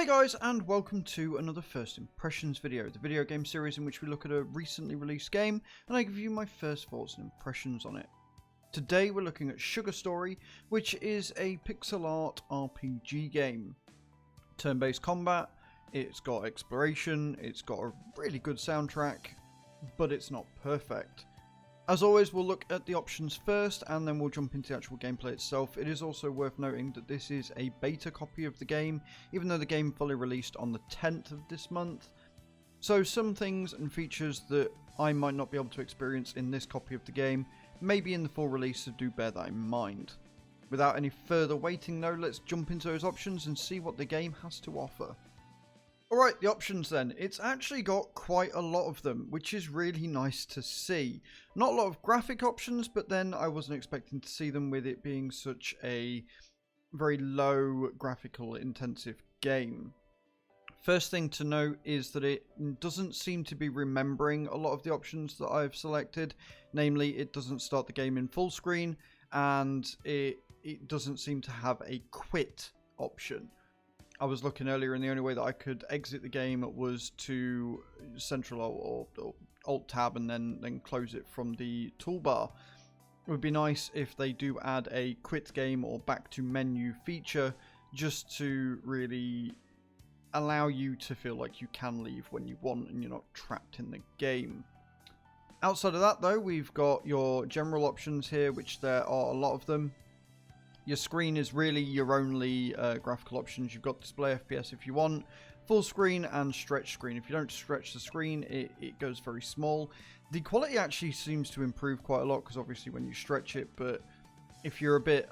Hey guys, and welcome to another First Impressions video, the video game series in which we look at a recently released game and I give you my first thoughts and impressions on it. Today we're looking at Sugar Story, which is a pixel art RPG game. Turn-based combat, it's got exploration, it's got a really good soundtrack, but it's not perfect. As always, we'll look at the options first and then we'll jump into the actual gameplay itself. It is also worth noting that this is a beta copy of the game, even though the game fully released on the 10th of this month. So some things and features that I might not be able to experience in this copy of the game, maybe in the full release, so do bear that in mind. Without any further waiting though, let's jump into those options and see what the game has to offer. Alright, the options then. It's actually got quite a lot of them, which is really nice to see. Not a lot of graphic options, but then I wasn't expecting to see them with it being such a very low graphical intensive game. First thing to note is that it doesn't seem to be remembering a lot of the options that I've selected. Namely, it doesn't start the game in full screen, and it doesn't seem to have a quit option. I was looking earlier and the only way that I could exit the game was to Central or Alt Tab and then close it from the toolbar. It would be nice if they do add a quit game or back to menu feature just to really allow you to feel like you can leave when you want and you're not trapped in the game. Outside of that though, we've got your general options here, which there are a lot of them. Your screen is really your only graphical options. You've got display FPS if you want, full screen and stretch screen. If you don't stretch the screen, it goes very small. The quality actually seems to improve quite a lot because obviously when you stretch it, but if you're a bit,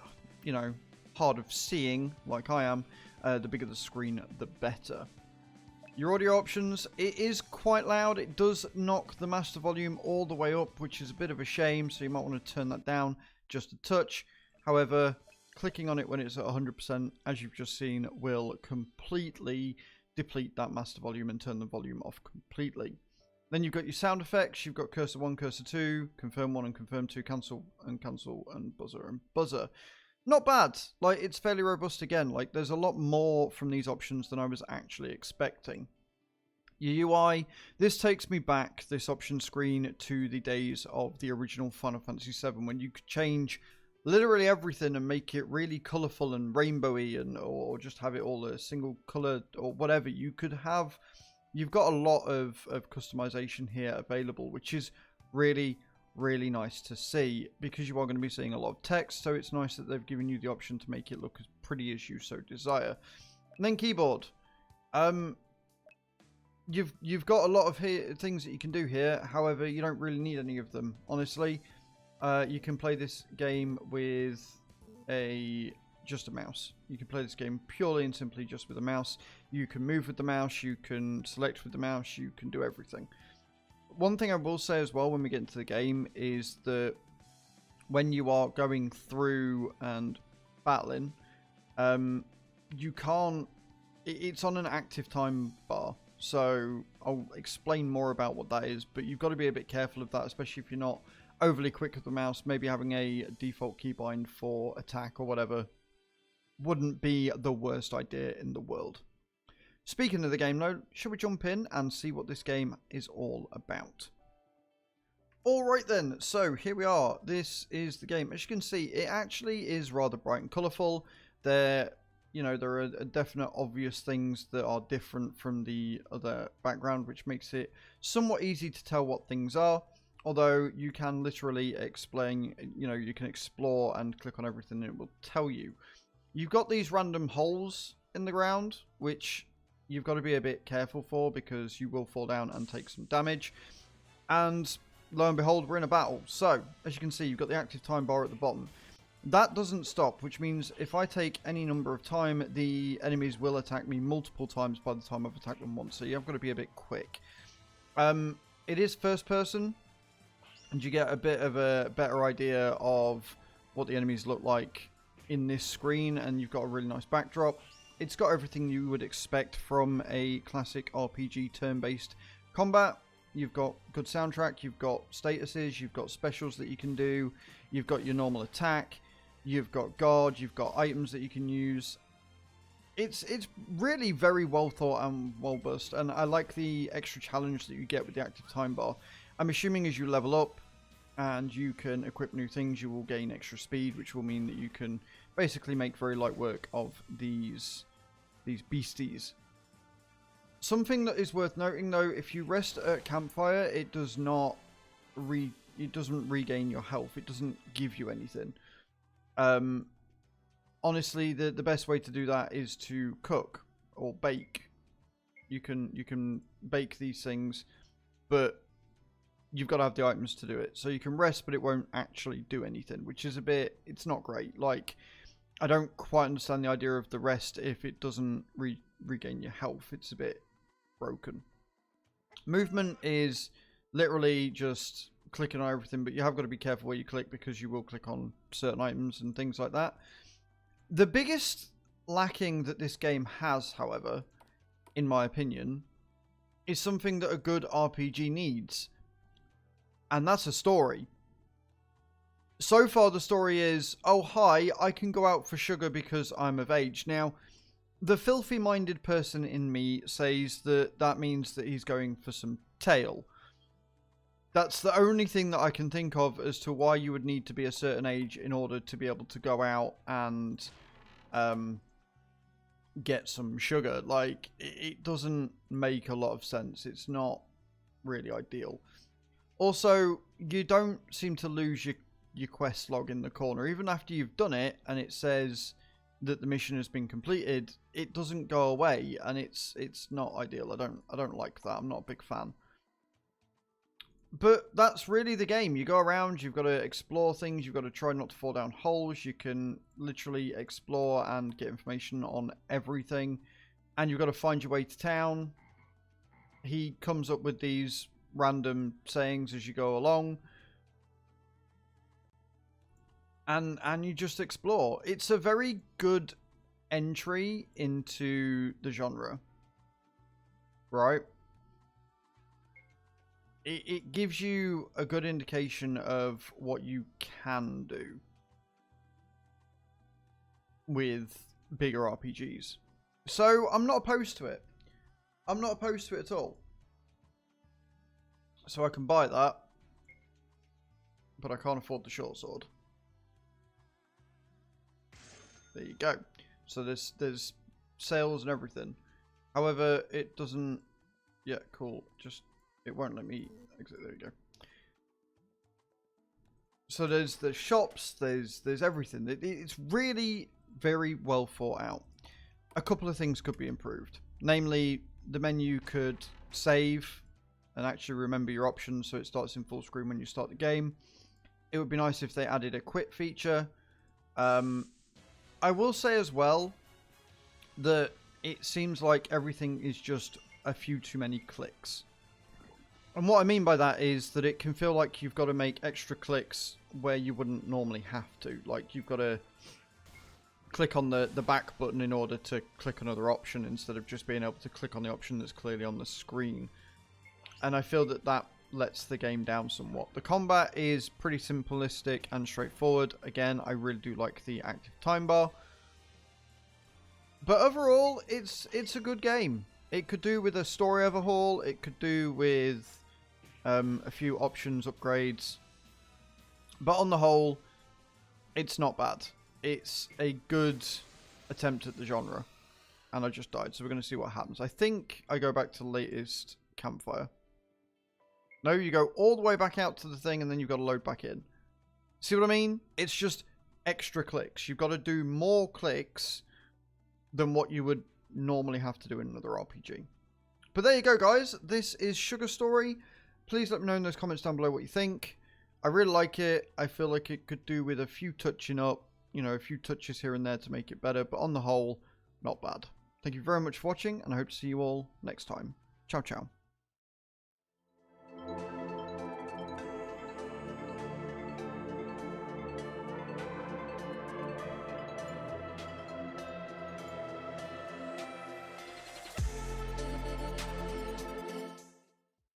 hard of seeing like I am, the bigger the screen, the better. Your audio options, it is quite loud. It does knock the master volume all the way up, which is a bit of a shame, so you might want to turn that down just a touch. However, clicking on it when it's at 100%, as you've just seen, will completely deplete that master volume and turn the volume off completely. Then you've got your sound effects. You've got cursor 1, cursor 2, confirm 1 and confirm 2, cancel, and buzzer and buzzer. Not bad. Like, it's fairly robust again. Like, there's a lot more from these options than I was actually expecting. Your UI, this takes me back, this option screen, to the days of the original Final Fantasy VII when you could change literally everything and make it really colourful and rainbowy, and or just have it all a single colour or whatever. You've got a lot of customization here available, which is really nice to see because you are going to be seeing a lot of text, so it's nice that they've given you the option to make it look as pretty as you so desire. And then keyboard, you've got a lot of things that you can do here. However, you don't really need any of them, honestly. You can play this game with just a mouse. You can play this game purely and simply just with a mouse. You can move with the mouse, you can select with the mouse, you can do everything. One thing I will say as well when we get into the game is that when you are going through and battling, you can't, it's on an active time bar. So I'll explain more about what that is, but you've got to be a bit careful of that, especially if you're not overly quick with the mouse. Maybe having a default keybind for attack or whatever wouldn't be the worst idea in the world. Speaking of the game though, should we jump in and see what this game is all about? Alright then, so here we are. This is the game. As you can see, it actually is rather bright and colourful. There are definite obvious things that are different from the other background, which makes it somewhat easy to tell what things are. Although you can literally explain, you can explore and click on everything and it will tell you. You've got these random holes in the ground, which you've got to be a bit careful for because you will fall down and take some damage. And lo and behold, we're in a battle. So, as you can see, you've got the active time bar at the bottom. That doesn't stop, which means if I take any number of time, the enemies will attack me multiple times by the time I've attacked them once. So you've got to be a bit quick. It is first person, and you get a bit of a better idea of what the enemies look like in this screen, and you've got a really nice backdrop. It's got everything you would expect from a classic RPG turn-based combat. You've got good soundtrack, you've got statuses, you've got specials that you can do, you've got your normal attack, you've got guard, you've got items that you can use. It's really very well thought and well built, and I like the extra challenge that you get with the active time bar. I'm assuming as you level up and you can equip new things, you will gain extra speed, which will mean that you can basically make very light work of these beasties. Something that is worth noting though, if you rest at campfire, it doesn't regain your health. It doesn't give you anything. Honestly, the best way to do that is to cook or bake. You can bake these things, but you've got to have the items to do it. So you can rest, but it won't actually do anything, which is it's not great. Like, I don't quite understand the idea of the rest if it doesn't regain your health. It's a bit broken. Movement is literally just clicking on everything, but you have got to be careful where you click because you will click on certain items and things like that. The biggest lacking that this game has, however, in my opinion, is something that a good RPG needs. And that's a story. So far, the story is, oh, hi, I can go out for sugar because I'm of age. Now, the filthy-minded person in me says that that means that he's going for some tail. That's the only thing that I can think of as to why you would need to be a certain age in order to be able to go out and get some sugar. Like, it doesn't make a lot of sense. It's not really ideal. Also, you don't seem to lose your quest log in the corner. Even after you've done it and it says that the mission has been completed, it doesn't go away, and it's not ideal. I don't like that. I'm not a big fan. But that's really the game. You go around, you've got to explore things, you've got to try not to fall down holes, you can literally explore and get information on everything, and you've got to find your way to town. He comes up with these random sayings as you go along, and you just explore. It's a very good entry into the genre, right? It gives you a good indication of what you can do with bigger RPGs. So I'm not opposed to it. I'm not opposed to it at all. So I can buy that, but I can't afford the short sword. There you go. So there's sales and everything. However, it doesn't... Yeah, cool. Just... It won't let me exit. There we go. So there's the shops, there's everything. It's really very well thought out. A couple of things could be improved. Namely, the menu could save and actually remember your options so it starts in full screen when you start the game. It would be nice if they added a quit feature. I will say as well that it seems like everything is just a few too many clicks. And what I mean by that is that it can feel like you've got to make extra clicks where you wouldn't normally have to. Like, you've got to click on the back button in order to click another option instead of just being able to click on the option that's clearly on the screen. And I feel that that lets the game down somewhat. The combat is pretty simplistic and straightforward. Again, I really do like the active time bar. But overall, it's a good game. It could do with a story overhaul. It could do with a few options, upgrades. But on the whole, it's not bad. It's a good attempt at the genre. And I just died, so we're going to see what happens. I think I go back to the latest campfire. No, you go all the way back out to the thing and then you've got to load back in. See what I mean? It's just extra clicks. You've got to do more clicks than what you would normally have to do in another RPG. But there you go, guys. This is Sugar Story. Please let me know in those comments down below what you think. I really like it. I feel like it could do with a few touching up, you know, a few touches here and there to make it better. But on the whole, not bad. Thank you very much for watching, and I hope to see you all next time. Ciao, ciao.